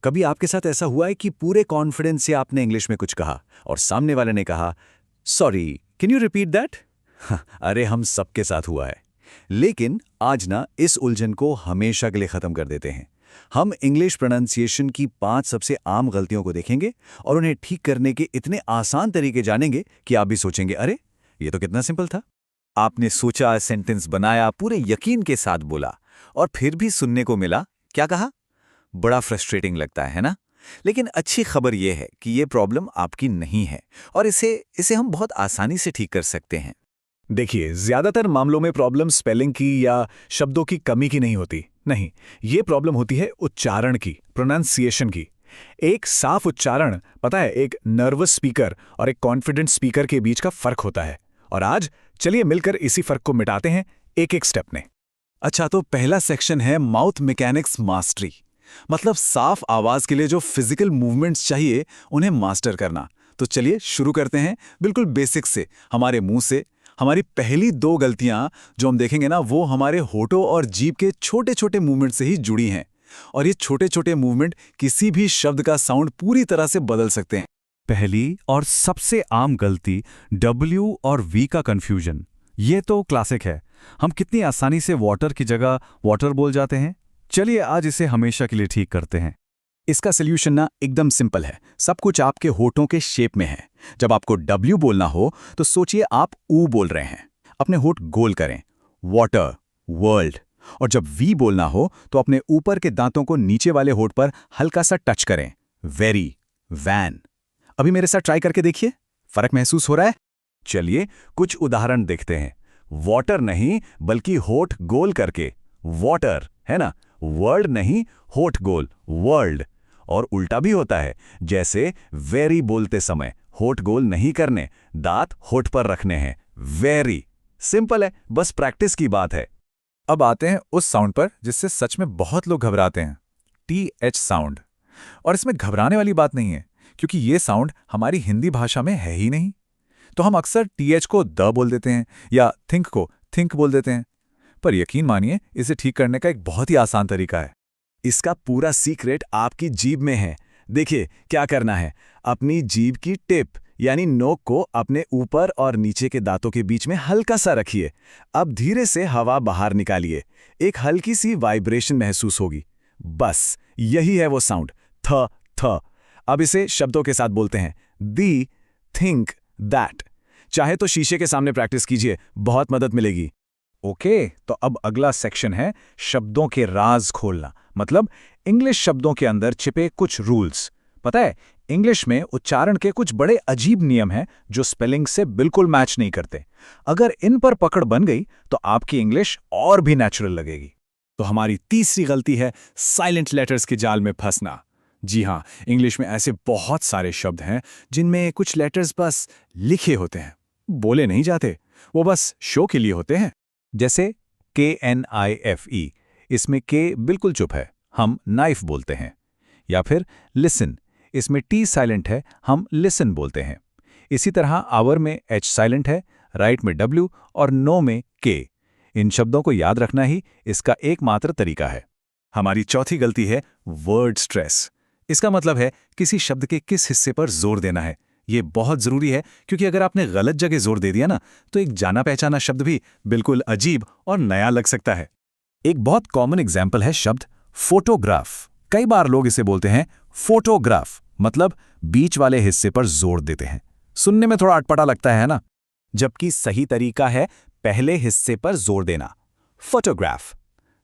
कभी आपके साथ ऐसा हुआ है कि पूरे कॉन्फिडेंस से आपने इंग्लिश में कुछ कहा और सामने वाले ने कहा, sorry, can you repeat that? अरे हम सबके साथ हुआ है। लेकिन आज ना इस उलझन को हमेशा के लिए खत्म कर देते हैं। हम इंग्लिश प्रोनाउंसिएशन की 5 सबसे आम गलतियों को देखेंगे और उन्हें ठीक करने के इतने आसान तरीके जानेंगे कि आप भी सोचेंगे, अरे ये तो कितना सिंपल था। आपने सोचा, सेंटेंस बनाया, पूरे यकीन के साथ बोला और फिर भी सुनने को मिला क्या कहा? बड़ा फ्रस्ट्रेटिंग लगता है ना? लेकिन अच्छी खबर यह है कि ये प्रॉब्लम आपकी नहीं है और इसे इसे हम बहुत आसानी से ठीक कर सकते हैं। देखिए, ज्यादातर मामलों में प्रॉब्लम स्पेलिंग की या शब्दों की कमी की नहीं होती। नहीं, ये प्रॉब्लम होती है उच्चारण की, प्रोनाउंसिएशन की। एक साफ उच्चारण, पता है, एक नर्वस स्पीकर और एक कॉन्फिडेंट स्पीकर के बीच का फर्क होता है। और आज चलिए मिलकर इसी फर्क को मिटाते हैं एक एक स्टेप में। अच्छा, तो पहला सेक्शन है माउथ मैकेनिक्स मास्टरी। मतलब साफ आवाज के लिए जो फिजिकल मूवमेंट्स चाहिए उन्हें मास्टर करना। तो चलिए शुरू करते हैं बिल्कुल बेसिक से, हमारे मुंह से। हमारी पहली 2 गलतियां जो हम देखेंगे ना, वो हमारे होठों और जीभ के छोटे छोटे मूवमेंट से ही जुड़ी हैं। और ये छोटे छोटे मूवमेंट किसी भी शब्द का साउंड पूरी तरह से बदल सकते हैं। पहली और सबसे आम गलती W और V का कंफ्यूजन। ये तो क्लासिक है। हम कितनी आसानी से वाटर की जगह वाटर बोल जाते हैं। चलिए आज इसे हमेशा के लिए ठीक करते हैं। इसका सोल्यूशन ना एकदम सिंपल है। सब कुछ आपके होठों के शेप में है। जब आपको W बोलना हो तो सोचिए आप ऊ बोल रहे हैं। अपने होठ गोल करें, वाटर, वर्ल्ड। और जब V बोलना हो तो अपने ऊपर के दांतों को नीचे वाले होठ पर हल्का सा टच करें, वेरी, वैन। अभी मेरे साथ ट्राई करके देखिए, फर्क महसूस हो रहा है? चलिए कुछ उदाहरण देखते हैं। वाटर नहीं बल्कि होठ गोल करके वाटर, है ना? वर्ल्ड नहीं, होठ गोल, वर्ल्ड। और उल्टा भी होता है, जैसे वेरी बोलते समय होठ गोल नहीं करने, दांत होठ पर रखने हैं, वेरी। सिंपल है, बस प्रैक्टिस की बात है। अब आते हैं उस साउंड पर जिससे सच में बहुत लोग घबराते हैं, TH साउंड। और इसमें घबराने वाली बात नहीं है, क्योंकि ये साउंड हमारी हिंदी भाषा में है ही नहीं। तो हम अक्सर TH को द बोल देते हैं या थिंक को थिंक बोल देते हैं। पर यकीन मानिए, इसे ठीक करने का एक बहुत ही आसान तरीका है। इसका पूरा सीक्रेट आपकी जीभ में है। देखिए क्या करना है। अपनी जीभ की टिप यानी नोक को अपने ऊपर और नीचे के दांतों के बीच में हल्का सा रखिए। अब धीरे से हवा बाहर निकालिए। एक हल्की सी वाइब्रेशन महसूस होगी। बस यही है वो साउंड, थ थ। अब इसे शब्दों के साथ बोलते हैं, दी, थिंक, दैट। चाहे तो शीशे के सामने प्रैक्टिस कीजिए, बहुत मदद मिलेगी। ओके, तो अब अगला सेक्शन है शब्दों के राज खोलना। मतलब इंग्लिश शब्दों के अंदर छिपे कुछ रूल्स। पता है, इंग्लिश में उच्चारण के कुछ बड़े अजीब नियम हैं जो स्पेलिंग से बिल्कुल मैच नहीं करते। अगर इन पर पकड़ बन गई तो आपकी इंग्लिश और भी नेचुरल लगेगी। तो हमारी तीसरी गलती है साइलेंट लेटर्स के जाल में फंसना। जी हाँ, इंग्लिश में ऐसे बहुत सारे शब्द हैं जिनमें कुछ लेटर्स बस लिखे होते हैं, बोले नहीं जाते। वो बस शो के लिए होते हैं। जैसे KNIFE, इसमें K बिल्कुल चुप है, हम नाइफ बोलते हैं। या फिर लिसन, इसमें T साइलेंट है, हम लिसन बोलते हैं। इसी तरह आवर में H साइलेंट है, राइट में W और नो में K। इन शब्दों को याद रखना ही इसका एकमात्र तरीका है। हमारी चौथी गलती है वर्ड स्ट्रेस। इसका मतलब है किसी शब्द के किस हिस्से पर जोर देना है। ये बहुत जरूरी है, क्योंकि अगर आपने गलत जगह जोर दे दिया ना, तो एक जाना पहचाना शब्द भी बिल्कुल अजीब और नया लग सकता है। एक बहुत कॉमन एग्जाम्पल है शब्द फोटोग्राफ। कई बार लोग इसे बोलते हैं फोटोग्राफ, मतलब बीच वाले हिस्से पर जोर देते हैं। सुनने में थोड़ा अटपटा लगता है ना? जबकि सही तरीका है पहले हिस्से पर जोर देना, फोटोग्राफ।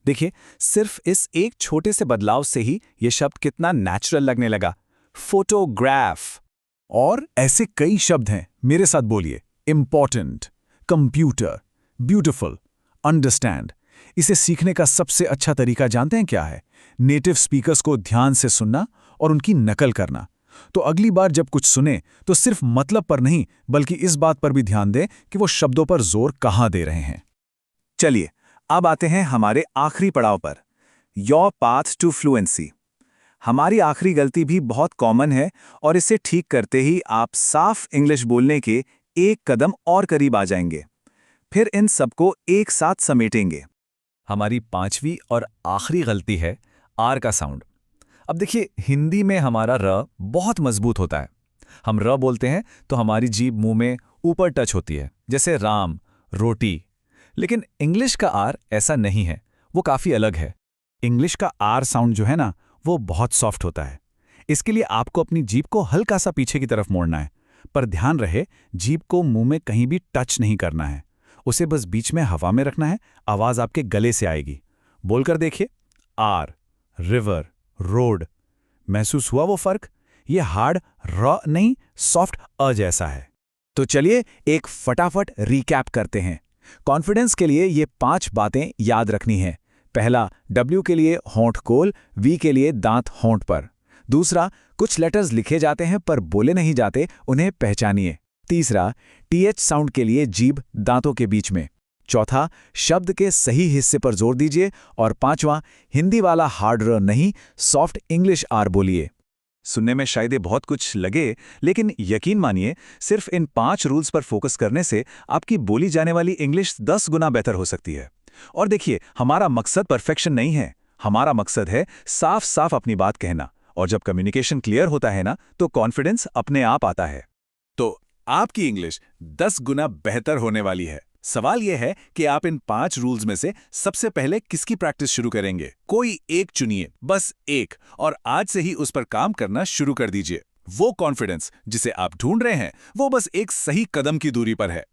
देखिए, सिर्फ इस एक छोटे से बदलाव से ही यह शब्द कितना नेचुरल लगने लगा, फोटोग्राफ। और ऐसे कई शब्द हैं, मेरे साथ बोलिए, इंपॉर्टेंट, कंप्यूटर, ब्यूटिफुल, अंडरस्टैंड। इसे सीखने का सबसे अच्छा तरीका जानते हैं क्या है? नेटिव स्पीकर्स को ध्यान से सुनना और उनकी नकल करना। तो अगली बार जब कुछ सुने तो सिर्फ मतलब पर नहीं, बल्कि इस बात पर भी ध्यान दें कि वो शब्दों पर जोर कहां दे रहे हैं। चलिए अब आते हैं हमारे आखिरी पड़ाव पर, योर पाथ टू फ्लुएंसी। हमारी आखिरी गलती भी बहुत कॉमन है और इसे ठीक करते ही आप साफ इंग्लिश बोलने के एक कदम और करीब आ जाएंगे। फिर इन सबको एक साथ समेटेंगे। हमारी 5वीं और आखिरी गलती है आर का साउंड। अब देखिए, हिंदी में हमारा र बहुत मजबूत होता है। हम र बोलते हैं तो हमारी जीभ मुंह में ऊपर टच होती है, जैसे राम, रोटी। लेकिन इंग्लिश का आर ऐसा नहीं है, वो काफी अलग है। इंग्लिश का आर साउंड जो है ना, वो बहुत सॉफ्ट होता है। इसके लिए आपको अपनी जीभ को हल्का सा पीछे की तरफ मोड़ना है, पर ध्यान रहे जीभ को मुंह में कहीं भी टच नहीं करना है। उसे बस बीच में हवा में रखना है, आवाज आपके गले से आएगी। बोलकर देखिए, आर, रिवर, रोड। महसूस हुआ वो फर्क? ये हार्ड र नहीं, सॉफ्ट अ जैसा है। तो चलिए एक फटाफट रिकैप करते हैं। कॉन्फिडेंस के लिए ये 5 बातें याद रखनी है। पहला, W के लिए होंठ गोल, V के लिए दांत होंठ पर। दूसरा, कुछ लेटर्स लिखे जाते हैं पर बोले नहीं जाते, उन्हें पहचानिए। तीसरा, TH साउंड के लिए जीभ दांतों के बीच में। चौथा, शब्द के सही हिस्से पर जोर दीजिए। और पांचवां, हिंदी वाला हार्ड र नहीं, सॉफ्ट इंग्लिश आर बोलिए। सुनने में शायद ये बहुत कुछ लगे, लेकिन यकीन मानिए, सिर्फ इन 5 रूल्स पर फोकस करने से आपकी बोली जाने वाली इंग्लिश 10 गुना बेहतर हो सकती है। और देखिए, हमारा मकसद परफेक्शन नहीं है, हमारा मकसद है साफ साफ अपनी बात कहना। और जब कम्युनिकेशन क्लियर होता है ना, तो कॉन्फिडेंस अपने आप आता है। तो आपकी इंग्लिश 10 गुना बेहतर होने वाली है। सवाल यह है कि आप इन 5 रूल्स में से सबसे पहले किसकी प्रैक्टिस शुरू करेंगे। कोई एक चुनिए, बस एक, और आज से ही उस पर काम करना शुरू कर दीजिए। वो कॉन्फिडेंस जिसे आप ढूंढ रहे हैं, वो बस एक सही कदम की दूरी पर है।